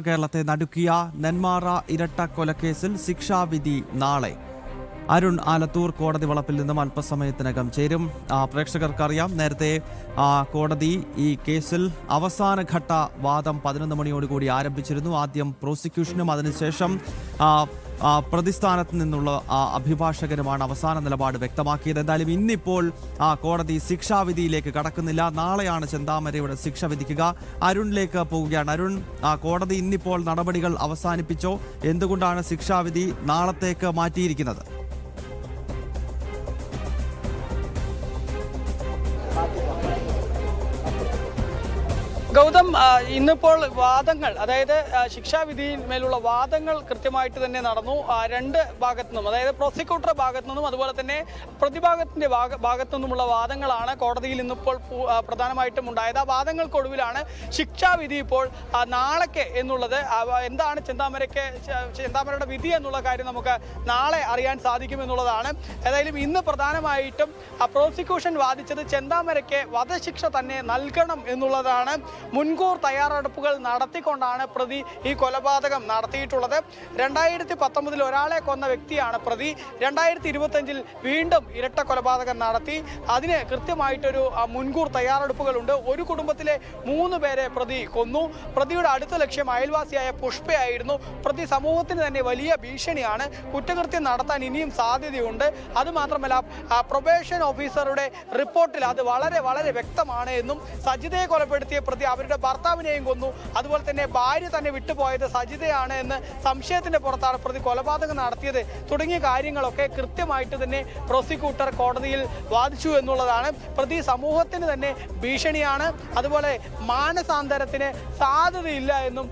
കേരളത്തെ നടുക്കിയ നെന്മാറ ഇരട്ട കൊലക്കേസിൽ ശിക്ഷാവിധി നാളെ. അരുൺ ആലത്തൂർ കോടതി വളപ്പിൽ നിന്നും അല്പസമയത്തിനകം ചേരും. പ്രേക്ഷകർക്കറിയാം, നേരത്തെ കോടതി ഈ കേസിൽ അവസാനഘട്ട വാദം 11 മണിയോടുകൂടി ആരംഭിച്ചിരുന്നു. ആദ്യം പ്രോസിക്യൂഷനും അതിനുശേഷം പ്രതിസ്ഥാനത്ത് നിന്നുള്ള അഭിഭാഷകനുമാണ് അവസാന നിലപാട് വ്യക്തമാക്കിയത്. എന്തായാലും ഇന്നിപ്പോൾ കോടതി ശിക്ഷാവിധിയിലേക്ക് കടക്കുന്നില്ല. നാളെയാണ് ചെന്താമരയുടെ ശിക്ഷ വിധിക്കുക. അരുണിലേക്ക് പോവുകയാണ്. അരുൺ, കോടതി ഇന്നിപ്പോൾ നടപടികൾ അവസാനിപ്പിച്ചോ? എന്തുകൊണ്ടാണ് ശിക്ഷാവിധി നാളത്തേക്ക് മാറ്റിയിരിക്കുന്നത്? ഗൗതം, ഇന്നിപ്പോൾ വാദങ്ങൾ, അതായത് ശിക്ഷാവിധിയിന്മേലുള്ള വാദങ്ങൾ കൃത്യമായിട്ട് തന്നെ നടന്നു. രണ്ട് ഭാഗത്തു നിന്നും, അതായത് പ്രോസിക്യൂട്ടറുടെ ഭാഗത്തു നിന്നും അതുപോലെ തന്നെ പ്രതിഭാഗത്തിന്റെ ഭാഗത്തു നിന്നുമുള്ള വാദങ്ങളാണ് കോടതിയിൽ ഇന്നിപ്പോൾ പ്രധാനമായിട്ടും ഉണ്ടായത്. ആ വാദങ്ങൾക്കൊടുവിലാണ് ശിക്ഷാവിധി ഇപ്പോൾ നാളേക്ക് എന്നുള്ളത്. എന്താണ് ചെന്താമരയുടെ വിധി എന്നുള്ള കാര്യം നമുക്ക് നാളെ അറിയാൻ സാധിക്കുമെന്നുള്ളതാണ്. ഏതായാലും ഇന്ന് പ്രധാനമായിട്ടും പ്രോസിക്യൂഷൻ വാദിച്ചത് ചെന്താമരയ്ക്ക് വധശിക്ഷ തന്നെ നൽകണം എന്നുള്ളതാണ്. മുൻകൂർ തയ്യാറെടുപ്പുകൾ നടത്തിക്കൊണ്ടാണ് പ്രതി ഈ കൊലപാതകം നടത്തിയിട്ടുള്ളത്. 2019 ഒരാളെ കൊന്ന വ്യക്തിയാണ് പ്രതി. 2025 വീണ്ടും ഇരട്ട കൊലപാതകം നടത്തി. അതിന് കൃത്യമായിട്ടൊരു മുൻകൂർ തയ്യാറെടുപ്പുകളുണ്ട്. ഒരു കുടുംബത്തിലെ 3 പേരെ പ്രതി കൊന്നു. പ്രതിയുടെ അടുത്ത ലക്ഷ്യം അയൽവാസിയായ പുഷ്പയായിരുന്നു. പ്രതി സമൂഹത്തിന് തന്നെ വലിയ ഭീഷണിയാണ്. കുറ്റകൃത്യം നടത്താൻ ഇനിയും സാധ്യതയുണ്ട്. അതുമാത്രമല്ല, പ്രൊബേഷൻ ഓഫീസറുടെ റിപ്പോർട്ടിൽ അത് വളരെ വളരെ വ്യക്തമാണ് എന്നും സജിതയെ കൊലപ്പെടുത്തിയ പ്രതി അവരുടെ ഭർത്താവിനെയും കൊന്നു, അതുപോലെ തന്നെ ഭാര്യ തന്നെ വിട്ടുപോയത് സജിതയാണ് എന്ന് സംശയത്തിന്റെ പുറത്താണ് പ്രതി കൊലപാതകം നടത്തിയത് തുടങ്ങിയ കാര്യങ്ങളൊക്കെ കൃത്യമായിട്ട് തന്നെ പ്രോസിക്യൂട്ടർ കോടതിയിൽ വാദിച്ചു എന്നുള്ളതാണ്. പ്രതി സമൂഹത്തിന് തന്നെ ഭീഷണിയാണ്, അതുപോലെ മാനസാന്തരത്തിന് സാധ്യതയില്ല എന്നും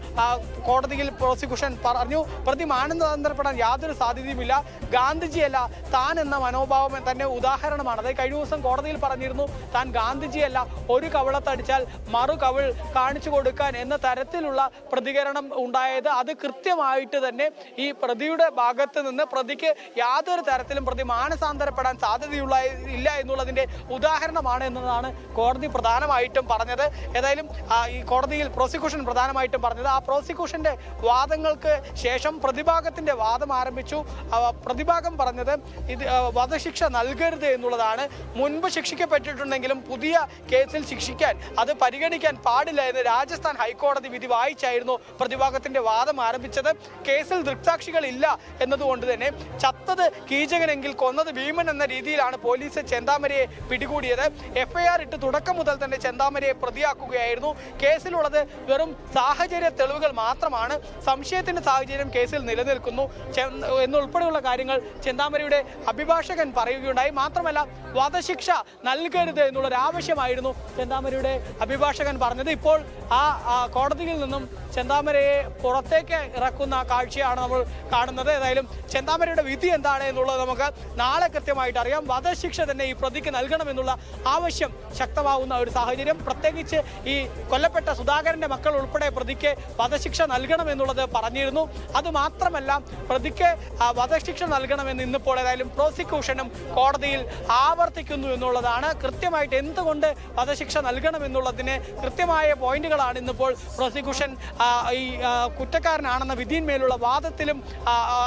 കോടതിയിൽ പ്രോസിക്യൂഷൻ പറഞ്ഞു. പ്രതി മാനസാന്തരപ്പെടാൻ യാതൊരു സാധ്യതയുമില്ല. ഗാന്ധിജിയല്ല താൻ എന്ന മനോഭാവം തന്നെ ഉദാഹരണമാണ്. അതായത് കഴിഞ്ഞ ദിവസം കോടതിയിൽ പറഞ്ഞിരുന്നു, താൻ ഗാന്ധിജിയല്ല, ഒരു കവളത്തടിച്ചാൽ മറു കവിൾ കാണിച്ചു കൊടുക്കാൻ എന്ന തരത്തിലുള്ള പ്രതികരണം ഉണ്ടായത്. അത് കൃത്യമായിട്ട് തന്നെ ഈ പ്രതിയുടെ ഭാഗത്ത് നിന്ന് പ്രതിക്ക് യാതൊരു തരത്തിലും പ്രതി മാനസാന്തരപ്പെടാൻ സാധ്യതയില്ല എന്നുള്ളതിന്റെ ഉദാഹരണമാണ് എന്നതാണ് കോടതി പ്രധാനമായിട്ടും പറഞ്ഞത്. ഏതായാലും ഈ കോടതിയിൽ പ്രോസിക്യൂഷൻ പ്രധാനമായിട്ടും പറഞ്ഞത്, ആ പ്രോസിക്യൂഷന്റെ വാദങ്ങൾക്ക് ശേഷം പ്രതിഭാഗത്തിന്റെ വാദം ആരംഭിച്ചു. പ്രതിഭാഗം പറഞ്ഞത് ഇത് വധശിക്ഷ നൽകരുത് എന്നുള്ളതാണ്. മുൻപ് ശിക്ഷിക്കപ്പെട്ടിട്ടുണ്ടെങ്കിലും പുതിയ കേസിൽ ശിക്ഷിക്കാൻ അത് പരിഗണിക്കാൻ പാടില്ല എന്ന് രാജസ്ഥാൻ ഹൈക്കോടതി വിധി വായിച്ചായിരുന്നു പ്രതിഭാഗത്തിന്റെ വാദം ആരംഭിച്ചത്. കേസിൽ ദൃക്സാക്ഷികൾ ഇല്ല എന്നതുകൊണ്ട് തന്നെ ചത്തത് കീചകനെങ്കിൽ കൊന്നത് ഭീമൻ എന്ന രീതിയിലാണ് പോലീസ് ചെന്താമരയെ പിടികൂടിയത്. FIR ഇട്ട് തുടക്കം മുതൽ തന്നെ ചെന്താമരയെ പ്രതിയാക്കുകയായിരുന്നു. കേസിലുള്ളത് വെറും സാഹചര്യ തെളിവുകൾ മാത്രമാണ്. സംശയത്തിന്റെ സാഹചര്യം കേസിൽ നിലനിൽക്കുന്നു എന്നുൾപ്പെടെയുള്ള കാര്യങ്ങൾ ചെന്താമരയുടെ അഭിഭാഷകൻ പറയുകയുണ്ടായി. മാത്രമല്ല, വധശിക്ഷ നൽകരുത് എന്നുള്ളൊരു ആവശ്യമായിരുന്നു ചെന്താമരയുടെ അഭിഭാഷകൻ പറഞ്ഞത്. ഇപ്പോൾ കോടതിയിൽ നിന്നും ചെന്താമരയെ പുറത്തേക്ക് ഇറക്കുന്ന കാഴ്ചയാണ് നമ്മൾ കാണുന്നത്. ഏതായാലും ചെന്താമരയുടെ വിധി എന്താണ് എന്നുള്ളത് നമുക്ക് നാളെ കൃത്യമായിട്ട് അറിയാം. വധശിക്ഷ തന്നെ ഈ പ്രതിക്ക് നൽകണമെന്നുള്ള ആവശ്യം ശക്തമാവുന്ന ഒരു സാഹചര്യം, പ്രത്യേകിച്ച് ഈ കൊല്ലപ്പെട്ട സുധാകരന്റെ മക്കൾ ഉൾപ്പെടെ പ്രതിക്ക് വധശിക്ഷ നൽകണമെന്നുള്ളത് പറഞ്ഞിരുന്നു. അതുമാത്രമല്ല, പ്രതിക്ക് വധശിക്ഷ നൽകണമെന്ന് ഇന്നിപ്പോൾ ഏതായാലും പ്രോസിക്യൂഷനും കോടതിയിൽ ആവർത്തിക്കുന്നു എന്നുള്ളതാണ്. കൃത്യമായിട്ട് എന്തുകൊണ്ട് വധശിക്ഷ നൽകണമെന്നുള്ളതിന് കൃത്യമായ പോയിന്റുകളാണ് ഇന്നിപ്പോൾ പ്രോസിക്യൂഷൻ ഈ കുറ്റക്കാരനാണെന്ന വിധിയിന്മേലുള്ള വാദത്തിലും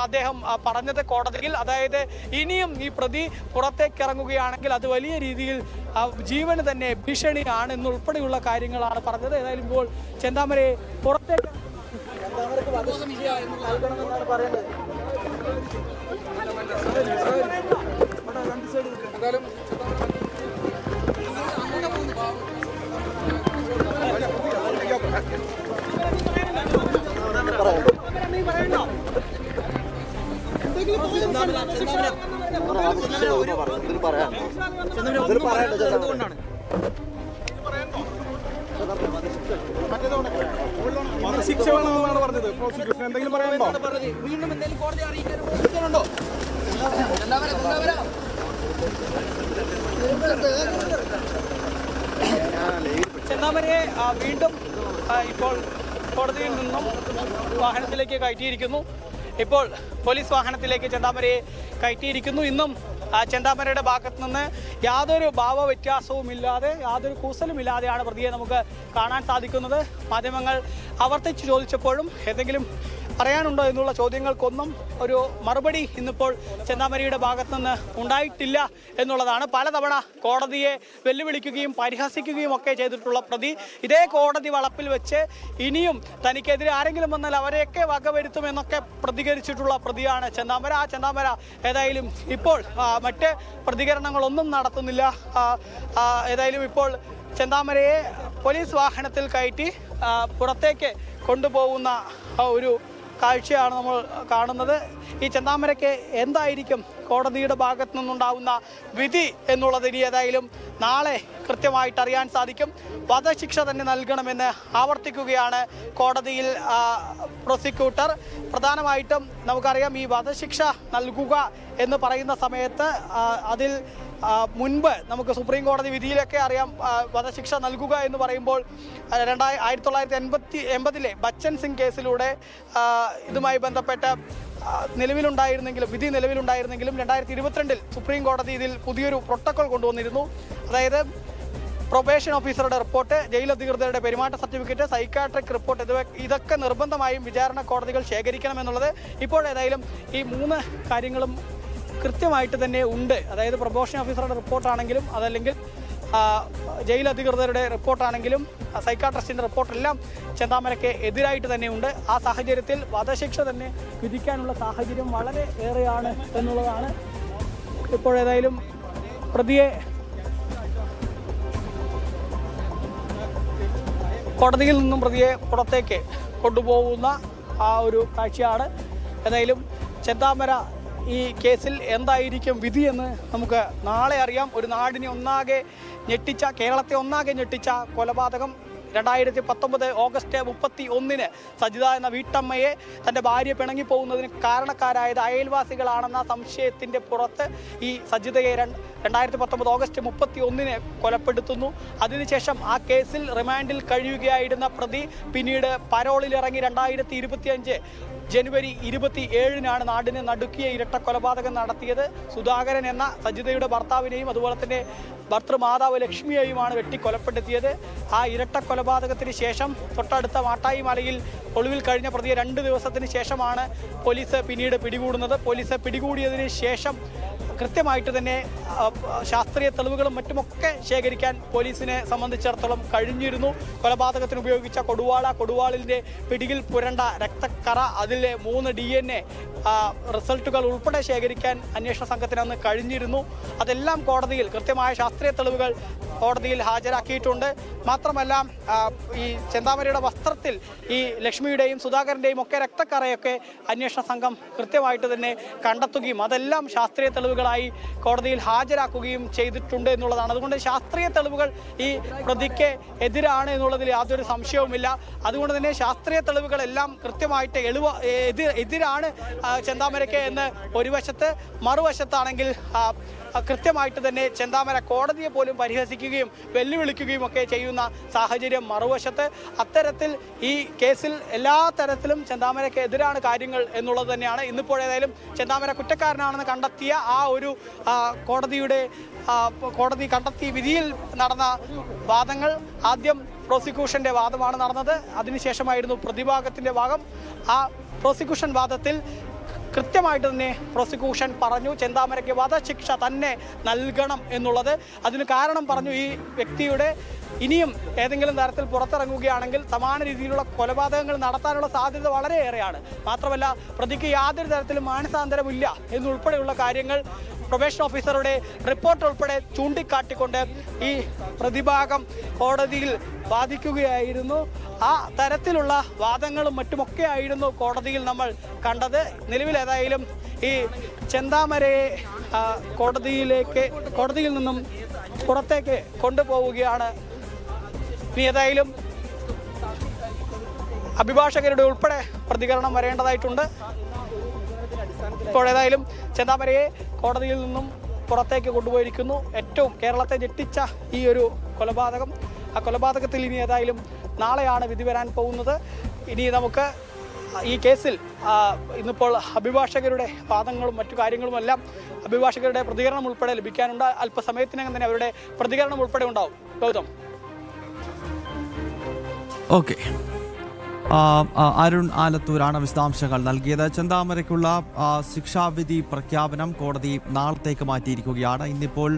അദ്ദേഹം പറഞ്ഞത് കോടതിയിൽ. അതായത് ഇനിയും ഈ പ്രതി പുറത്തേക്ക് ഇറങ്ങുകയാണെങ്കിൽ അത് വലിയ രീതിയിൽ ജീവന് തന്നെ ഭീഷണിയാണ് എന്നുൾപ്പെടെയുള്ള കാര്യങ്ങളാണ് പറഞ്ഞത്. ഏതായാലും ഇപ്പോൾ ചെന്താമരയെ പുറത്തേക്ക് ശിക്ഷ വേണമെന്നാണ് പറഞ്ഞത്. പ്രോസിക്യൂഷൻ എന്തെങ്കിലും പറയാനുണ്ടോ? വീണ്ടും എന്തെങ്കിലും കോടതി അറിയിക്കാനുണ്ടോ? ചെന്താമരയെ വീണ്ടും ഇപ്പോൾ കോടതിയിൽ നിന്നും വാഹനത്തിലേക്ക് കയറ്റിയിരിക്കുന്നു. ഇപ്പോൾ പോലീസ് വാഹനത്തിലേക്ക് ചെന്താമരയെ കയറ്റിയിരിക്കുന്നു. ഇന്നും ചെന്താമരയുടെ ഭാഗത്ത് നിന്ന് യാതൊരു ഭാവവ്യത്യാസവുമില്ലാതെ യാതൊരു കൂസലുമില്ലാതെയാണ് പ്രതിയെ നമുക്ക് കാണാൻ സാധിക്കുന്നത്. മാധ്യമങ്ങൾ ആവർത്തിച്ച് ചോദിച്ചപ്പോഴും എന്തെങ്കിലും പറയാനുണ്ടോ എന്നുള്ള ചോദ്യങ്ങൾക്കൊന്നും ഒരു മറുപടി ഇന്നിപ്പോൾ ചെന്താമരയുടെ ഭാഗത്തു നിന്ന് ഉണ്ടായിട്ടില്ല എന്നുള്ളതാണ്. പലതവണ കോടതിയെ വെല്ലുവിളിക്കുകയും പരിഹസിക്കുകയും ഒക്കെ ചെയ്തിട്ടുള്ള പ്രതി ഇതേ കോടതി വളപ്പിൽ വെച്ച് ഇനിയും തനിക്കെതിരെ ആരെങ്കിലും വന്നാൽ അവരെയൊക്കെ വകവരുത്തുമെന്നൊക്കെ പ്രതികരിച്ചിട്ടുള്ള പ്രതിയാണ് ചെന്താമര. ആ ചെന്താമര ഏതായാലും ഇപ്പോൾ മറ്റ് പ്രതികരണങ്ങളൊന്നും നടത്തുന്നില്ല. ഏതായാലും ഇപ്പോൾ ചെന്താമരയെ പോലീസ് വാഹനത്തിൽ കയറ്റി പുറത്തേക്ക് കൊണ്ടുപോകുന്ന ഒരു കാഴ്ചയാണ് നമ്മൾ കാണുന്നത്. ഈ ചെന്താമരയ്ക്ക് എന്തായിരിക്കും കോടതിയുടെ ഭാഗത്തു നിന്നുണ്ടാവുന്ന വിധി എന്നുള്ളത് ഇനി ഏതായാലും നാളെ കൃത്യമായിട്ട് അറിയാൻ സാധിക്കും. വധശിക്ഷ തന്നെ നൽകണമെന്ന് ആവർത്തിക്കുകയാണ് കോടതിയിൽ പ്രോസിക്യൂട്ടർ. പ്രധാനമായിട്ടും നമുക്കറിയാം ഈ വധശിക്ഷ നൽകുക എന്ന് പറയുന്ന സമയത്ത് അതിൽ മുൻപ് നമുക്ക് സുപ്രീം കോടതി വിധിയിലൊക്കെ അറിയാം വധശിക്ഷ നൽകുക എന്ന് പറയുമ്പോൾ 1980 ബച്ചൻ സിംഗ് കേസിലൂടെ ഇതുമായി ബന്ധപ്പെട്ട വിധി നിലവിലുണ്ടായിരുന്നെങ്കിലും 2022 സുപ്രീം കോടതി ഇതിൽ പുതിയൊരു പ്രോട്ടോകോൾ കൊണ്ടുവന്നിരുന്നു. അതായത് പ്രൊബേഷൻ ഓഫീസറുടെ റിപ്പോർട്ട്, ജയിൽ അധികൃതരുടെ പെരുമാറ്റ സർട്ടിഫിക്കറ്റ്, സൈക്കാട്രിക് റിപ്പോർട്ട് ഇതൊക്കെ നിർബന്ധമായും വിചാരണ കോടതികൾ ശേഖരിക്കണമെന്നുള്ളത് ഇപ്പോഴേതായാലും ഈ 3 കാര്യങ്ങളും കൃത്യമായിട്ട് തന്നെ ഉണ്ട്. അതായത് പ്രൊബേഷൻ ഓഫീസറുടെ റിപ്പോർട്ടാണെങ്കിലും അതല്ലെങ്കിൽ ജയിൽ അധികൃതരുടെ റിപ്പോർട്ടാണെങ്കിലും സൈക്കാട്രിസ്റ്റിൻ്റെ റിപ്പോർട്ടെല്ലാം ചെന്താമരയ്ക്ക് എതിരായിട്ട് തന്നെയുണ്ട്. ആ സാഹചര്യത്തിൽ വധശിക്ഷ തന്നെ വിധിക്കാനുള്ള സാഹചര്യം വളരെ ഏറെയാണ് എന്നുള്ളതാണ്. ഇപ്പോഴേതായാലും കോടതിയിൽ നിന്നും പ്രതിയെ പുറത്തേക്ക് കൊണ്ടുപോകുന്ന ആ ഒരു കാഴ്ചയാണ്. ഏതായാലും ചെന്താമര ഈ കേസിൽ എന്തായിരിക്കും വിധി എന്ന് നമുക്ക് നാളെ അറിയാം. ഒരു നാടിനെ ഒന്നാകെ ഞെട്ടിച്ച, കേരളത്തെ ഒന്നാകെ ഞെട്ടിച്ച കൊലപാതകം 2019 ഓഗസ്റ്റ് 31 സജിത എന്ന വീട്ടമ്മയെ തൻ്റെ ഭാര്യ പിണങ്ങിപ്പോകുന്നതിന് കാരണക്കാരായത് അയൽവാസികളാണെന്ന സംശയത്തിൻ്റെ പുറത്ത് ഈ സജിതയെ 2019 ഓഗസ്റ്റ് 31 കൊലപ്പെടുത്തുന്നു. അതിനുശേഷം ആ കേസിൽ റിമാൻഡിൽ കഴിയുകയായിരുന്ന പ്രതി പിന്നീട് പരോളിലിറങ്ങി 2025 ജനുവരി 27 നാടിനെ നടുക്കിയ ഇരട്ട കൊലപാതകം നടത്തിയത്. സുധാകരൻ എന്ന സജിതയുടെ ഭർത്താവിനെയും അതുപോലെ തന്നെ ഭർത്തൃമാതാവ് ലക്ഷ്മിയെയുമാണ് വെട്ടിക്കൊലപ്പെടുത്തിയത്. ആ ഇരട്ട കൊലപാതകത്തിന് ശേഷം തൊട്ടടുത്ത മാട്ടായി മലയിൽ ഒളിവിൽ കഴിഞ്ഞ പ്രതിയെ 2 ദിവസത്തിന് ശേഷമാണ് പോലീസ് പിന്നീട് പിടികൂടുന്നത്. പോലീസ് പിടികൂടിയതിന് ശേഷം കൃത്യമായിട്ട് തന്നെ ശാസ്ത്രീയ തെളിവുകളും മറ്റുമൊക്കെ ശേഖരിക്കാൻ പോലീസിനെ സംബന്ധിച്ചിടത്തോളം കഴിഞ്ഞിരുന്നു. കൊലപാതകത്തിന് ഉപയോഗിച്ച കൊടുവാളിൻ്റെ പിടിയിൽ പുരണ്ട രക്തക്കറ, അതിലെ 3 DNA റിസൾട്ടുകൾ ഉൾപ്പെടെ ശേഖരിക്കാൻ അന്വേഷണ സംഘത്തിന് അന്ന് കഴിഞ്ഞിരുന്നു. അതെല്ലാം കോടതിയിൽ കൃത്യമായ ശാസ്ത്രീയ തെളിവുകൾ കോടതിയിൽ ഹാജരാക്കിയിട്ടുണ്ട്. മാത്രമല്ല ഈ ചെന്താമരയുടെ വസ്ത്രത്തിൽ ഈ ലക്ഷ്മിയുടെയും സുധാകരൻ്റെയും ഒക്കെ രക്തക്കറയൊക്കെ അന്വേഷണ സംഘം കൃത്യമായിട്ട് തന്നെ കണ്ടെത്തുകയും അതെല്ലാം ശാസ്ത്രീയ തെളിവുകളായി കോടതിയിൽ ഹാജരാക്കുകയും ചെയ്തിട്ടുണ്ട് എന്നുള്ളതാണ്. അതുകൊണ്ട് ശാസ്ത്രീയ തെളിവുകൾ ഈ പ്രതിക്ക് എതിരാണ് എന്നുള്ളതിൽ യാതൊരു സംശയവുമില്ല. അതുകൊണ്ട് തന്നെ ശാസ്ത്രീയ തെളിവുകളെല്ലാം കൃത്യമായിട്ട് എതിരാണ് ചെന്താമരയ്ക്ക് എന്ന് ഒരു വശത്ത്, മറുവശത്താണെങ്കിൽ കൃത്യമായിട്ട് തന്നെ ചെന്താമര കോടതിയെ പോലും പരിഹസിക്കുകയും വെല്ലുവിളിക്കുകയും ഒക്കെ ചെയ്യുന്ന സാഹചര്യം മറുവശത്ത്. അത്തരത്തിൽ ഈ കേസിൽ എല്ലാ തരത്തിലും ചെന്താമരയ്ക്ക് എതിരാണ് കാര്യങ്ങൾ എന്നുള്ളത് തന്നെയാണ്. ഇന്നിപ്പോഴേതായാലും ചെന്താമര കുറ്റക്കാരനാണെന്ന് കണ്ടെത്തിയ ആ ഒരു കോടതി കണ്ടെത്തിയ വിധിയിൽ നടന്ന വാദങ്ങൾ, ആദ്യം പ്രോസിക്യൂഷൻ്റെ വാദമാണ് നടന്നത്. അതിനുശേഷമായിരുന്നു പ്രതിഭാഗത്തിൻ്റെ ഭാഗം. ആ പ്രോസിക്യൂഷൻ വാദത്തിൽ കൃത്യമായിട്ട് തന്നെ പ്രോസിക്യൂഷൻ പറഞ്ഞു ചെന്താമരയ്ക്ക് വധശിക്ഷ തന്നെ നൽകണം എന്നുള്ളത്. അതിന് കാരണം പറഞ്ഞു, ഈ വ്യക്തിയുടെ ഇനിയും ഏതെങ്കിലും തരത്തിൽ പുറത്തിറങ്ങുകയാണെങ്കിൽ സമാന രീതിയിലുള്ള കൊലപാതകങ്ങൾ നടത്താനുള്ള സാധ്യത വളരെയേറെയാണ്. മാത്രമല്ല പ്രതിക്ക് യാതൊരു തരത്തിലും മാനസാന്തരമില്ല എന്നുൾപ്പെടെയുള്ള കാര്യങ്ങൾ പ്രൊബേഷൻ ഓഫീസറുടെ റിപ്പോർട്ട് ഉൾപ്പെടെ ചൂണ്ടിക്കാട്ടിക്കൊണ്ട് ഈ പ്രതിഭാഗം കോടതിയിൽ വാദിക്കുകയായിരുന്നു. ആ തരത്തിലുള്ള വാദങ്ങളും മറ്റുമൊക്കെ ആയിരുന്നു കോടതിയിൽ നമ്മൾ കണ്ടത്. നിലവിലേതായാലും ഈ ചെന്താമരയെ കോടതിയിൽ നിന്നും പുറത്തേക്ക് കൊണ്ടുപോവുകയാണ്. ഇനി ഏതായാലും അഭിഭാഷകരുടെ ഉൾപ്പെടെ പ്രതികരണം വരേണ്ടതായിട്ടുണ്ട്. ഇപ്പോഴേതായാലും ചെന്താമരയെ കോടതിയിൽ നിന്നും പുറത്തേക്ക് കൊണ്ടുപോയിരിക്കുന്നു. ഏറ്റവും കേരളത്തെ ഞെട്ടിച്ച ഈ ഒരു കൊലപാതകം, ആ കൊലപാതകത്തിൽ ഇനി ഏതായാലും നാളെയാണ് വിധി വരാൻ പോകുന്നത്. ഇനി നമുക്ക് ഈ കേസിൽ ഇന്നിപ്പോൾ അഭിഭാഷകരുടെ വാദങ്ങളും മറ്റു കാര്യങ്ങളുമെല്ലാം അഭിഭാഷകരുടെ പ്രതികരണം ഉൾപ്പെടെ ലഭിക്കാനുണ്ട്. അല്പസമയത്തിനകം തന്നെ അവരുടെ പ്രതികരണം ഉൾപ്പെടെ ഉണ്ടാവും. ഗൗതം. ഓക്കെ, അരുൺ ആലത്തൂരാണ് വിശദാംശങ്ങൾ നൽകിയത്. ചെന്താമരയ്ക്കുള്ള ശിക്ഷാവിധി പ്രഖ്യാപനം കോടതി നാളത്തേക്ക് മാറ്റിയിരിക്കുകയാണ്. ഇന്നിപ്പോൾ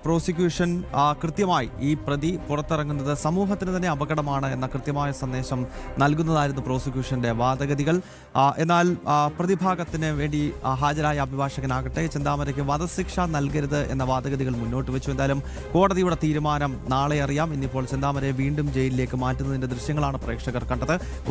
പ്രോസിക്യൂഷൻ കൃത്യമായി ഈ പ്രതി പുറത്തിറങ്ങുന്നത് സമൂഹത്തിന് തന്നെ അപകടമാണ് എന്ന കൃത്യമായ സന്ദേശം നൽകുന്നതായിരുന്നു പ്രോസിക്യൂഷന്റെ വാദഗതികൾ. എന്നാൽ പ്രതിഭാഗത്തിന് വേണ്ടി ഹാജരായ അഭിഭാഷകനാകട്ടെ ചെന്താമരയ്ക്ക് വധശിക്ഷ നൽകരുത് എന്ന വാദഗതികൾ മുന്നോട്ട് വെച്ചു. എന്തായാലും കോടതിയുടെ തീരുമാനം നാളെ അറിയാം. ഇന്നിപ്പോൾ ചെന്താമരയെ വീണ്ടും ജയിലിലേക്ക് മാറ്റുന്നതിന്റെ ദൃശ്യങ്ങളാണ് പ്രേക്ഷകർ കണ്ടത്.